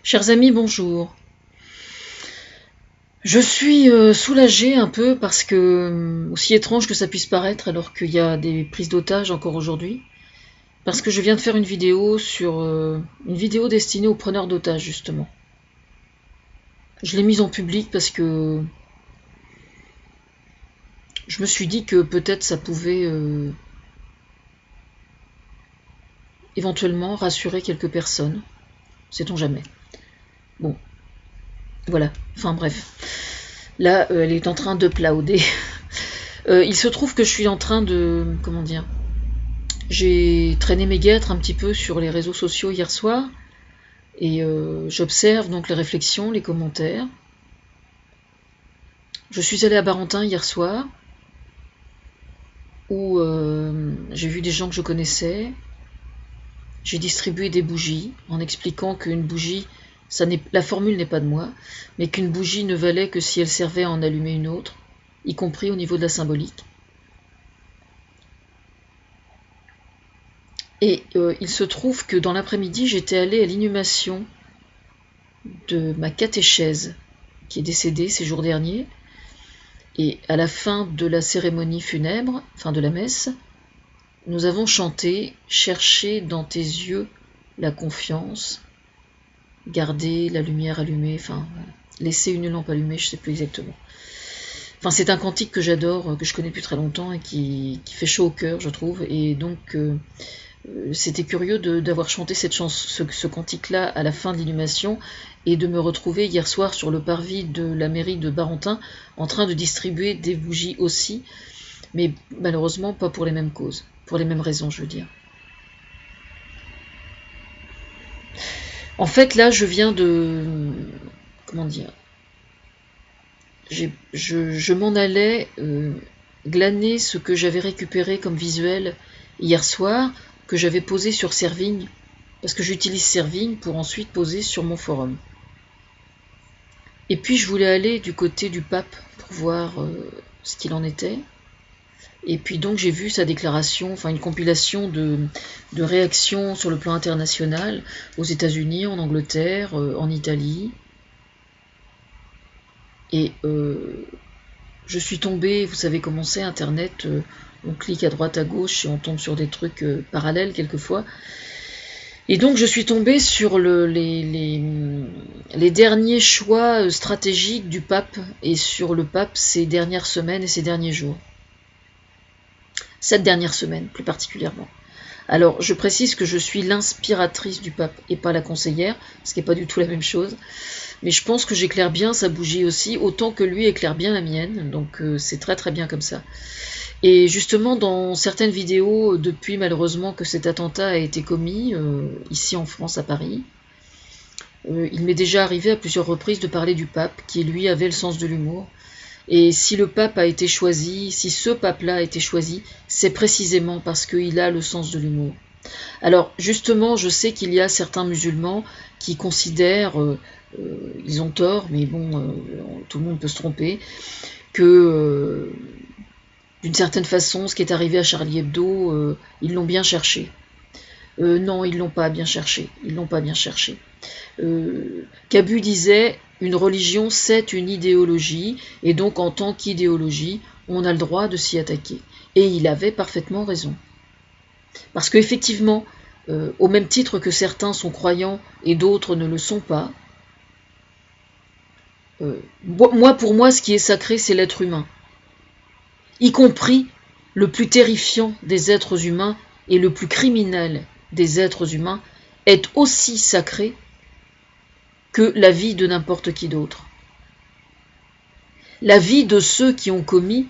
Chers amis, bonjour. Je suis soulagée un peu parce que, aussi étrange que ça puisse paraître alors qu'il y a des prises d'otages encore aujourd'hui, parce que je viens de faire une vidéo sur une vidéo destinée aux preneurs d'otages justement. Je l'ai mise en public parce que je me suis dit que peut-être ça pouvait éventuellement rassurer quelques personnes, sait-on jamais. Bon, voilà, enfin bref. Là, elle est en train de plauder. Il se trouve que je suis en train de... Comment dire? J'ai traîné mes guêtres un petit peu sur les réseaux sociaux hier soir et j'observe donc les réflexions, les commentaires. Je suis allée à Barentin hier soir où j'ai vu des gens que je connaissais. J'ai distribué des bougies en expliquant qu'une bougie, la formule n'est pas de moi, mais qu'une bougie ne valait que si elle servait à en allumer une autre, y compris au niveau de la symbolique. Et il se trouve que dans l'après-midi, j'étais allée à l'inhumation de ma catéchèse, qui est décédée ces jours derniers. Et à la fin de la cérémonie funèbre, fin de la messe, nous avons chanté « Chercher dans tes yeux la confiance, garder la lumière allumée », enfin, laisser une lampe allumée, je ne sais plus exactement. Enfin, c'est un cantique que j'adore, que je connais depuis très longtemps et qui fait chaud au cœur, je trouve. Et donc, c'était curieux d'avoir chanté ce cantique-là à la fin de l'inhumation et de me retrouver hier soir sur le parvis de la mairie de Barentin en train de distribuer des bougies aussi, mais malheureusement pas pour les mêmes causes, pour les mêmes raisons, je veux dire. En fait, là, je viens de... Comment dire? Je m'en allais glaner ce que j'avais récupéré comme visuel hier soir, que j'avais posé sur Servigne, parce que j'utilise Servigne pour ensuite poser sur mon forum. Et puis je voulais aller du côté du pape pour voir ce qu'il en était. Et puis donc j'ai vu sa déclaration, enfin une compilation de réactions sur le plan international, aux États-Unis, en Angleterre, en Italie. Et je suis tombée, vous savez comment c'est, Internet, on clique à droite à gauche et on tombe sur des trucs parallèles quelquefois. Et donc je suis tombée sur les derniers choix stratégiques du pape et sur le pape ces dernières semaines et ces derniers jours. Cette dernière semaine, plus particulièrement. Alors, je précise que je suis l'inspiratrice du pape et pas la conseillère, ce qui n'est pas du tout la même chose. Mais je pense que j'éclaire bien sa bougie aussi, autant que lui éclaire bien la mienne, donc c'est très très bien comme ça. Et justement, dans certaines vidéos, depuis malheureusement que cet attentat a été commis, ici en France, à Paris, il m'est déjà arrivé à plusieurs reprises de parler du pape, qui lui avait le sens de l'humour. Et si le pape a été choisi, si ce pape-là a été choisi, c'est précisément parce qu'il a le sens de l'humour. Alors justement, je sais qu'il y a certains musulmans qui considèrent, ils ont tort, mais bon, tout le monde peut se tromper, que d'une certaine façon, ce qui est arrivé à Charlie Hebdo, ils l'ont bien cherché. Non, ils l'ont pas bien cherché. Ils l'ont pas bien cherché. Cabu disait « Une religion, c'est une idéologie, et donc en tant qu'idéologie, on a le droit de s'y attaquer. » Et il avait parfaitement raison. Parce qu'effectivement, au même titre que certains sont croyants et d'autres ne le sont pas, pour moi, ce qui est sacré, c'est l'être humain. Y compris le plus terrifiant des êtres humains et le plus criminel des êtres humains est aussi sacré que la vie de n'importe qui d'autre. La vie de ceux qui ont commis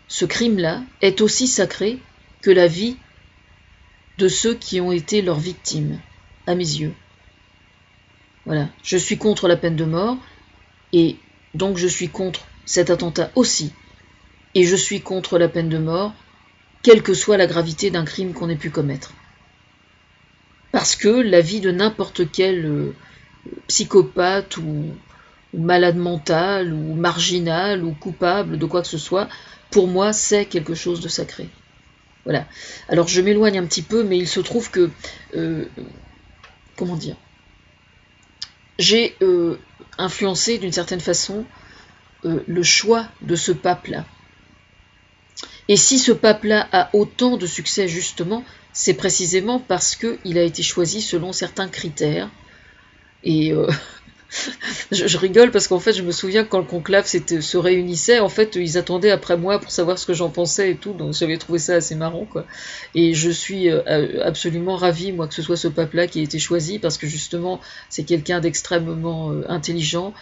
ce crime-là est aussi sacrée que la vie de ceux qui ont été leurs victimes, à mes yeux. Voilà, je suis contre la peine de mort, et donc je suis contre cet attentat aussi. Et je suis contre la peine de mort, quelle que soit la gravité d'un crime qu'on ait pu commettre. Parce que la vie de n'importe quel psychopathe ou malade mental ou marginal ou coupable de quoi que ce soit, pour moi, c'est quelque chose de sacré. Voilà. Alors je m'éloigne un petit peu, mais il se trouve que... comment dire ? j'ai influencé d'une certaine façon le choix de ce pape-là. Et si ce pape-là a autant de succès, justement, c'est précisément parce qu'il a été choisi selon certains critères. Et je rigole parce qu'en fait, je me souviens que quand le conclave se réunissait, en fait, ils attendaient après moi pour savoir ce que j'en pensais et tout, donc j'avais trouvé ça assez marrant, quoi. Et je suis absolument ravie, moi, que ce soit ce pape-là qui a été choisi, parce que justement, c'est quelqu'un d'extrêmement intelligent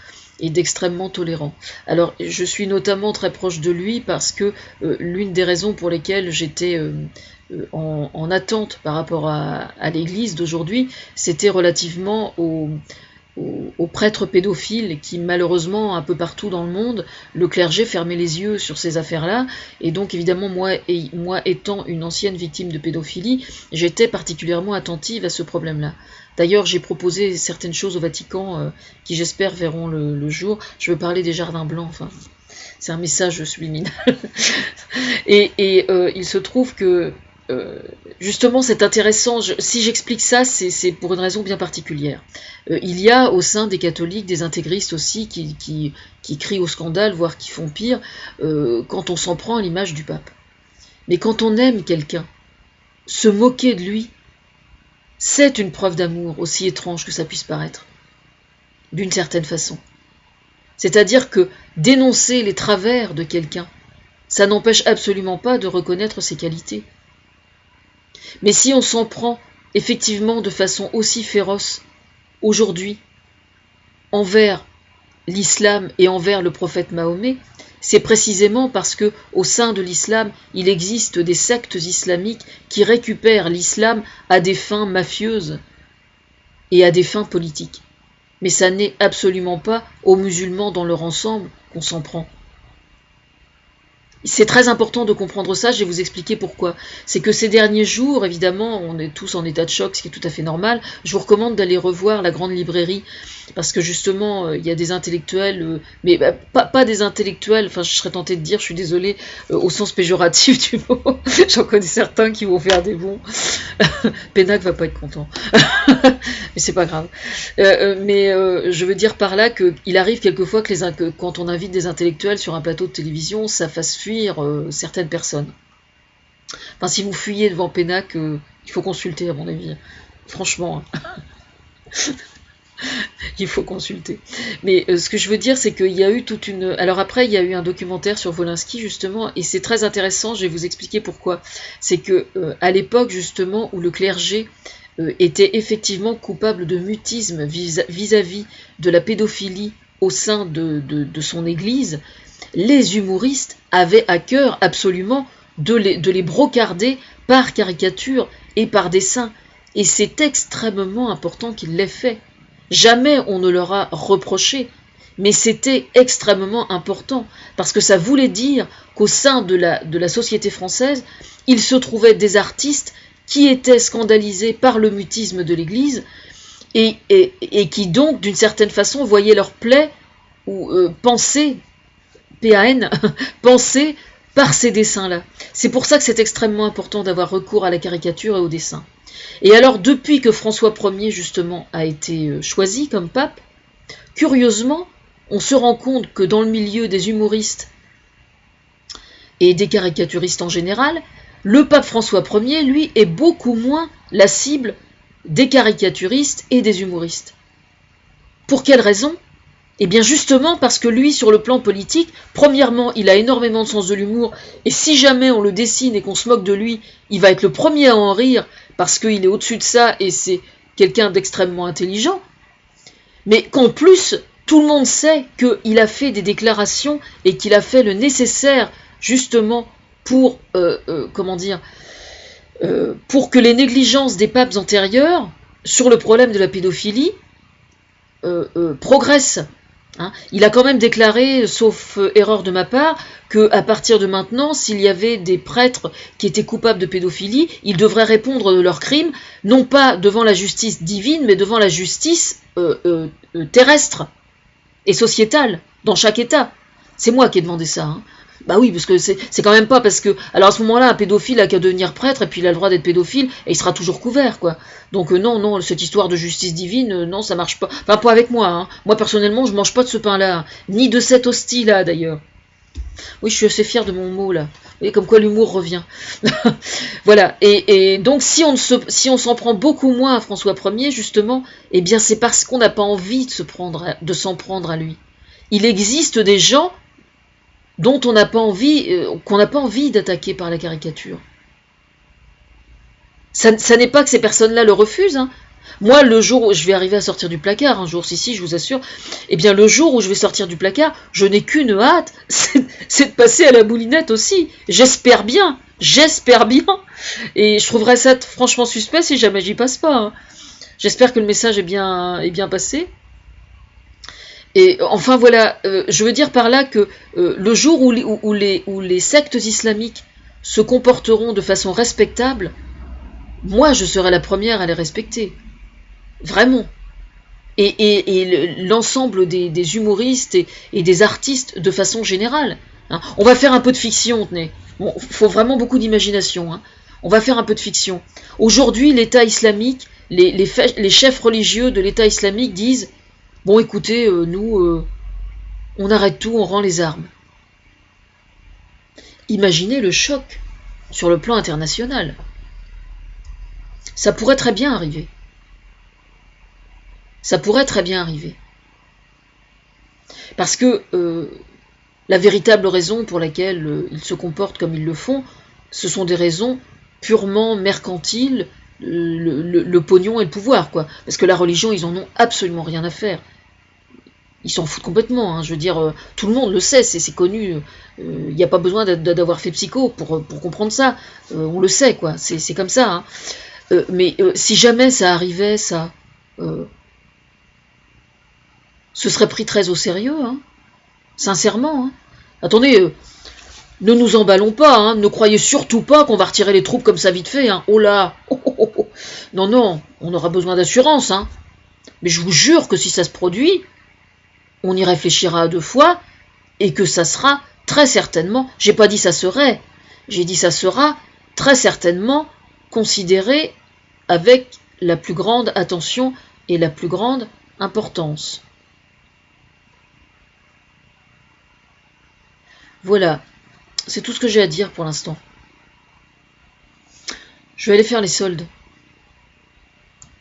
et d'extrêmement tolérant. Alors, je suis notamment très proche de lui parce que l'une des raisons pour lesquelles j'étais en attente par rapport à l'Église d'aujourd'hui, c'était relativement aux prêtres pédophiles qui, malheureusement, un peu partout dans le monde, le clergé fermait les yeux sur ces affaires-là. Et donc, évidemment, moi étant une ancienne victime de pédophilie, j'étais particulièrement attentive à ce problème-là. D'ailleurs, j'ai proposé certaines choses au Vatican qui, j'espère, verront le jour. Je veux parler des jardins blancs, enfin, c'est un message subliminal. Et il se trouve que justement, c'est intéressant. Si j'explique ça, c'est pour une raison bien particulière. Il y a au sein des catholiques des intégristes aussi qui crient au scandale, voire qui font pire, quand on s'en prend à l'image du pape. Mais quand on aime quelqu'un, se moquer de lui, c'est une preuve d'amour, aussi étrange que ça puisse paraître, d'une certaine façon. C'est-à-dire que dénoncer les travers de quelqu'un, ça n'empêche absolument pas de reconnaître ses qualités. Mais si on s'en prend effectivement de façon aussi féroce aujourd'hui envers l'islam et envers le prophète Mahomet, c'est précisément parce que au sein de l'islam, il existe des sectes islamiques qui récupèrent l'islam à des fins mafieuses et à des fins politiques. Mais ça n'est absolument pas aux musulmans dans leur ensemble qu'on s'en prend. C'est très important de comprendre ça, je vais vous expliquer pourquoi. C'est que ces derniers jours, évidemment, on est tous en état de choc, ce qui est tout à fait normal. Je vous recommande d'aller revoir la grande librairie, parce que justement, il y a des intellectuels, mais pas des intellectuels, enfin je serais tentée de dire, je suis désolée, au sens péjoratif du mot. J'en connais certains qui vont faire des bons. Pénac va pas être content. Mais c'est pas grave. Je veux dire par là qu'il arrive quelquefois que quand on invite des intellectuels sur un plateau de télévision, ça fasse fuir certaines personnes. Enfin, si vous fuyez devant Pénac, il faut consulter à mon avis. Franchement, il faut consulter. Mais ce que je veux dire, c'est qu'il y a eu toute une... Alors après, il y a eu un documentaire sur Wolinski, justement, et c'est très intéressant, je vais vous expliquer pourquoi. C'est que à l'époque, justement, où le clergé était effectivement coupable de mutisme vis-à-vis de la pédophilie au sein de son église, les humoristes avaient à cœur absolument de les brocarder par caricature et par dessin. Et c'est extrêmement important qu'ils l'aient fait. Jamais on ne leur a reproché, mais c'était extrêmement important, parce que ça voulait dire qu'au sein de la société française, il se trouvait des artistes qui étaient scandalisés par le mutisme de l'Église, et qui donc, d'une certaine façon, voyaient leur plaie, ou pensaient, PAN, penser par ces dessins-là. C'est pour ça que c'est extrêmement important d'avoir recours à la caricature et au dessin. Et alors, depuis que François Ier, justement, a été choisi comme pape, curieusement, on se rend compte que dans le milieu des humoristes et des caricaturistes en général, le pape François Ier, lui, est beaucoup moins la cible des caricaturistes et des humoristes. Pour quelle raison ? Eh bien justement parce que lui, sur le plan politique, premièrement, il a énormément de sens de l'humour, et si jamais on le dessine et qu'on se moque de lui, il va être le premier à en rire, parce qu'il est au-dessus de ça, et c'est quelqu'un d'extrêmement intelligent, mais qu'en plus, tout le monde sait qu'il a fait des déclarations, et qu'il a fait le nécessaire, justement, pour, pour que les négligences des papes antérieurs, sur le problème de la pédophilie, progressent. Hein, il a quand même déclaré, sauf erreur de ma part, qu'à partir de maintenant, s'il y avait des prêtres qui étaient coupables de pédophilie, ils devraient répondre de leurs crimes, non pas devant la justice divine, mais devant la justice terrestre et sociétale, dans chaque État. C'est moi qui ai demandé ça. Hein. Bah oui, parce que c'est quand même pas parce que... Alors à ce moment-là, un pédophile a qu'à devenir prêtre, et puis il a le droit d'être pédophile, et il sera toujours couvert, quoi. Donc non, non, cette histoire de justice divine, non, ça marche pas. Enfin, pas avec moi, hein. Moi, personnellement, je mange pas de ce pain-là, hein. Ni de cette hostie-là, d'ailleurs. Oui, je suis assez fière de mon mot, là. Vous voyez, comme quoi l'humour revient. Voilà, et donc si on s'en prend beaucoup moins à François Ier, justement, eh bien c'est parce qu'on n'a pas envie de s'en prendre à lui. Il existe des gens dont on n'a pas envie, qu'on n'a pas envie d'attaquer par la caricature. Ça n'est pas que ces personnes-là le refusent, hein. Moi, le jour où je vais arriver à sortir du placard, un jour, si, je vous assure, eh bien, le jour où je vais sortir du placard, je n'ai qu'une hâte, c'est de passer à la moulinette aussi. J'espère bien, et je trouverais ça franchement suspect si jamais j'y passe pas, hein. J'espère que le message est bien passé. Et enfin voilà, je veux dire par là que le jour où les sectes islamiques se comporteront de façon respectable, moi je serai la première à les respecter. Vraiment. Et l'ensemble des humoristes et des artistes de façon générale. Hein. On va faire un peu de fiction, tenez. Bon, faut vraiment beaucoup d'imagination. Hein. On va faire un peu de fiction. Aujourd'hui, l'État islamique, les chefs religieux de l'État islamique disent « Bon, écoutez, nous, on arrête tout, on rend les armes. » Imaginez le choc sur le plan international. Ça pourrait très bien arriver. Ça pourrait très bien arriver. Parce que la véritable raison pour laquelle ils se comportent comme ils le font, ce sont des raisons purement mercantiles, le pognon et le pouvoir, quoi. Parce que la religion, ils en ont absolument rien à faire. Ils s'en foutent complètement, hein. Je veux dire, tout le monde le sait, c'est connu. Il n'y a pas besoin d'avoir fait psycho pour comprendre ça. On le sait, quoi. C'est comme ça. Hein. Mais si jamais ça arrivait, ça... ce serait pris très au sérieux, hein. Sincèrement. Hein. Attendez, ne nous emballons pas, hein. Ne croyez surtout pas qu'on va retirer les troupes comme ça vite fait. Hein. Oh là oh. Non, non, on aura besoin d'assurance. Hein. Mais je vous jure que si ça se produit, on y réfléchira à 2 fois et que ça sera très certainement, j'ai pas dit ça serait, j'ai dit ça sera très certainement considéré avec la plus grande attention et la plus grande importance. Voilà, c'est tout ce que j'ai à dire pour l'instant. Je vais aller faire les soldes.